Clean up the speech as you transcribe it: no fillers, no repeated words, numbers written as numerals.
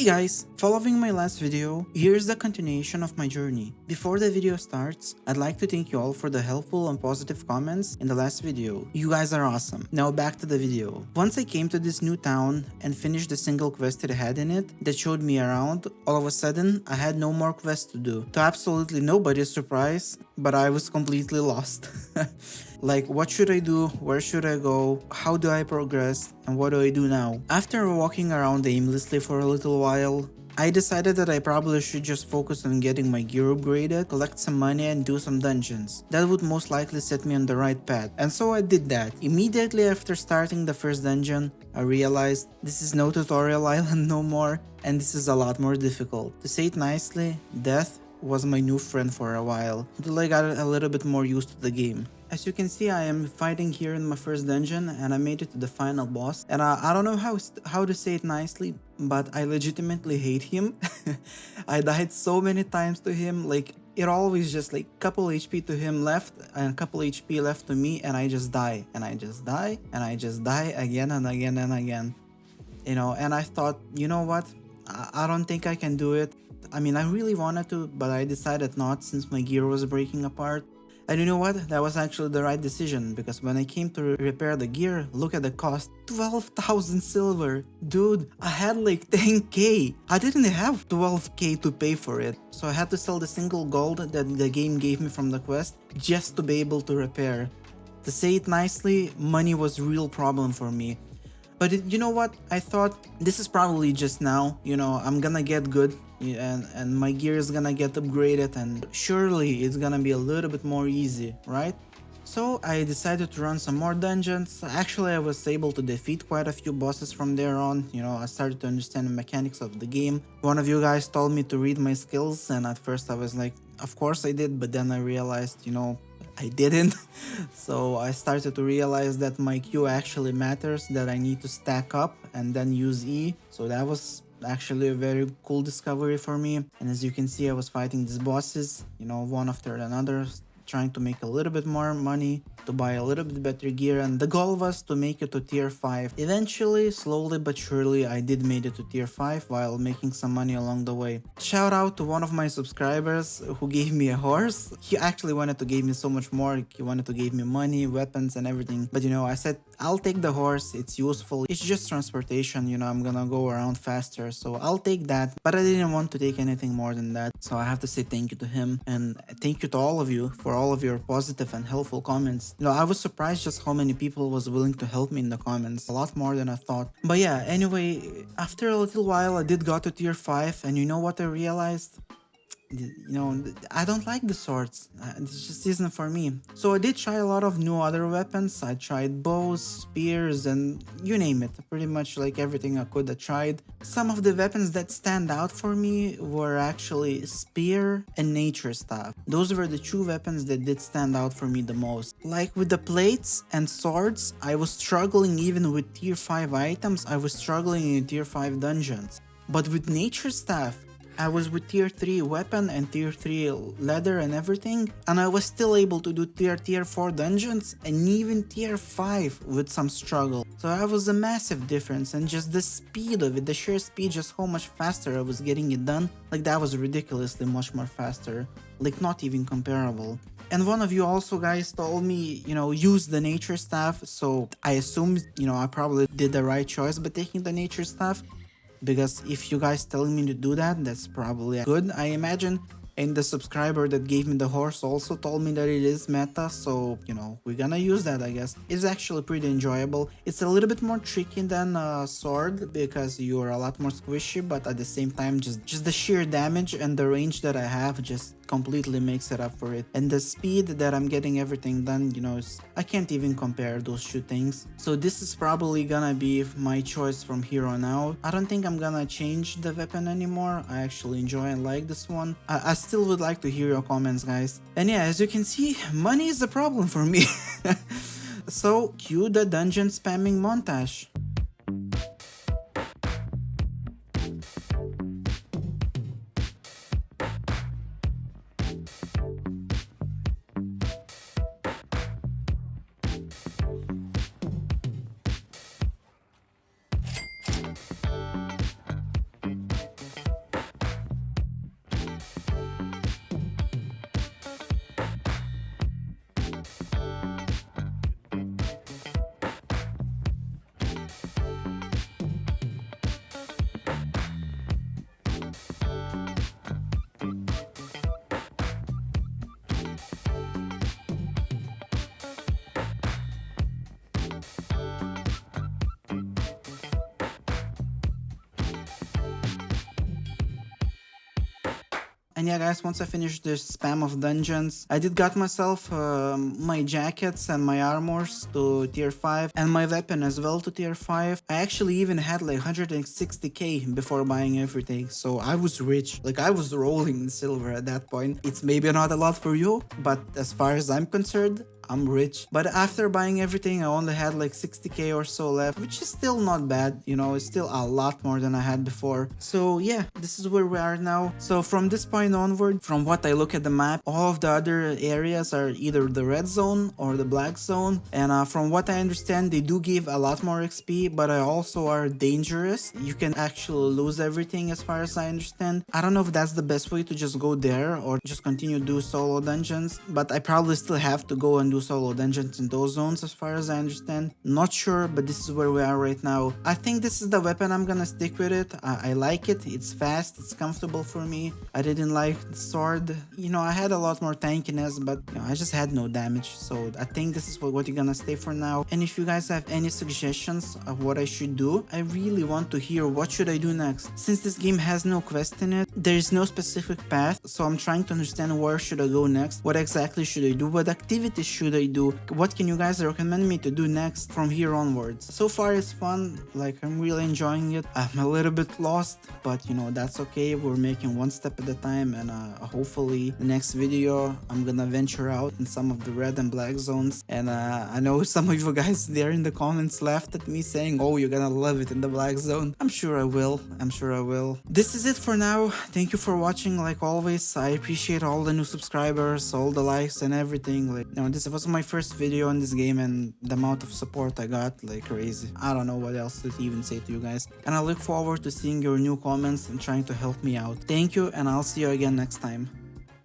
Hey guys, following my last video, here's the continuation of my journey. Before the video starts, I'd like to thank you all for the helpful and positive comments in the last video. You guys are awesome. Now back to the video. Once I came to this new town and finished the single quest it had in it that showed me around, all of a sudden I had no more quests to do. To absolutely nobody's surprise, but I was completely lost. Like, what should I do? Where should I go? How do I progress? And what do I do now? After walking around aimlessly for a little while, I decided that I probably should just focus on getting my gear upgraded, collect some money and do some dungeons. That would most likely set me on the right path. And so I did that. Immediately after starting the first dungeon, I realized this is no tutorial island no more, and this is a lot more difficult. To say it nicely, death was my new friend for a while, until I got a little bit more used to the game. As you can see, I am fighting here in my first dungeon and I made it to the final boss. And I don't know how to say it nicely, but I legitimately hate him. I died so many times to him, like it always just like couple HP to him left and couple HP left to me, and I just die and I just die and I just die again and again and again. You know, and I thought, you know what? I don't think I can do it. I mean, I really wanted to, but I decided not since my gear was breaking apart. And you know what? That was actually the right decision, because when I came to repair the gear, look at the cost. 12,000 silver. Dude, I had like 10k. I didn't have 12k to pay for it. So I had to sell the single gold that the game gave me from the quest just to be able to repair. To say it nicely, money was a real problem for me. But you know what? I thought this is probably just now, you know, I'm gonna get good and my gear is gonna get upgraded and surely it's gonna be a little bit more easy, right? So I decided to run some more dungeons. Actually, I was able to defeat quite a few bosses from there on. You know, I started to understand the mechanics of the game. One of you guys told me to read my skills, and at first I was like, of course I did, but then I realized, you know, I didn't. So I started to realize that my Q actually matters, that I need to stack up and then use E. So that was actually a very cool discovery for me. And as you can see, I was fighting these bosses, you know, one after another, trying to make a little bit more money, to buy a little bit better gear, and the goal was to make it to tier 5. Eventually, slowly but surely, I did made it to tier 5 while making some money along the way. Shout out to one of my subscribers who gave me a horse. He actually wanted to give me so much more. He wanted to give me money, weapons and everything. But you know, I said, I'll take the horse, it's useful. It's just transportation, you know, I'm gonna go around faster, so I'll take that. But I didn't want to take anything more than that. So I have to say thank you to him, and thank you to all of you for all of your positive and helpful comments. You know, I was surprised just how many people was willing to help me in the comments, a lot more than I thought. But yeah, anyway, after a little while I did got to tier 5, and you know what I realized? You know, I don't like the swords. This just isn't for me. So I did try a lot of new other weapons. I tried bows, spears, and you name it. Pretty much like everything I could have tried. Some of the weapons that stand out for me were actually spear and nature staff. Those were the two weapons that did stand out for me the most. Like with the plates and swords, I was struggling even with tier 5 items. I was struggling in tier 5 dungeons. But with nature staff, I was with tier 3 weapon and tier 3 leather and everything, and I was still able to do tier 4 dungeons and even tier 5 with some struggle. So that was a massive difference, and just the speed of it, the sheer speed, just how much faster I was getting it done, like that was ridiculously much more faster, like not even comparable. And one of you also guys told me, you know, use the nature staff, so I assumed, you know, I probably did the right choice by taking the nature staff. Because if you guys telling me to do that, that's probably good, I imagine. And the subscriber that gave me the horse also told me that it is meta, so, you know, we're gonna use that, I guess. It's actually pretty enjoyable. It's a little bit more tricky than a sword, because you're a lot more squishy, but at the same time, just the sheer damage and the range that I have just completely makes it up for it. And the speed that I'm getting everything done, you know, I can't even compare those two things. So this is probably gonna be my choice from here on out. I don't think I'm gonna change the weapon anymore. I actually enjoy and like this one. I still would like to hear your comments, guys. And yeah, as you can see, money is a problem for me. So cue the dungeon spamming montage. And yeah guys, once I finished this spam of dungeons, I did got myself my jackets and my armors to tier 5 and my weapon as well to tier 5. I actually even had like 160k before buying everything, so I was rich. Like I was rolling in silver at that point. It's maybe not a lot for you, but as far as I'm concerned, I'm rich. But after buying everything, I only had like 60k or so left, which is still not bad, you know, it's still a lot more than I had before. So yeah, this is where we are now. So from this point onward, from what I look at the map, all of the other areas are either the red zone or the black zone. And from what I understand, they do give a lot more XP, but also are dangerous. You can actually lose everything as far as I understand. I don't know if that's the best way to just go there or just continue to do solo dungeons, but I probably still have to go and do solo dungeons in those zones as far as I understand. Not sure, but this is where we are right now. I think this is the weapon. I'm gonna stick with it. I like it. It's fast. It's comfortable for me. I didn't like the sword. You know, I had a lot more tankiness, but you know, I just had no damage. So I think this is what you're gonna stay for now. And if you guys have any suggestions of what I should do, I really want to hear what should I do next. Since this game has no quest in it, there is no specific path, so I'm trying to understand where should I go next, what exactly should I do, what activities should I do, what can you guys recommend me to do next from here onwards. So far it's fun, like I'm really enjoying it. I'm a little bit lost, but you know, that's okay. We're making one step at a time, and hopefully the next video I'm gonna venture out in some of the red and black zones. And I know some of you guys there in the comments laughed at me saying, oh, you're gonna love it in the black zone. I'm sure I will. This is it for now. Thank you for watching. Like always, I appreciate all the new subscribers, all the likes and everything. Like, you know, this was my first video on this game, and the amount of support I got, like crazy. I don't know what else to even say to you guys. And I look forward to seeing your new comments and trying to help me out. Thank you, and I'll see you again next time.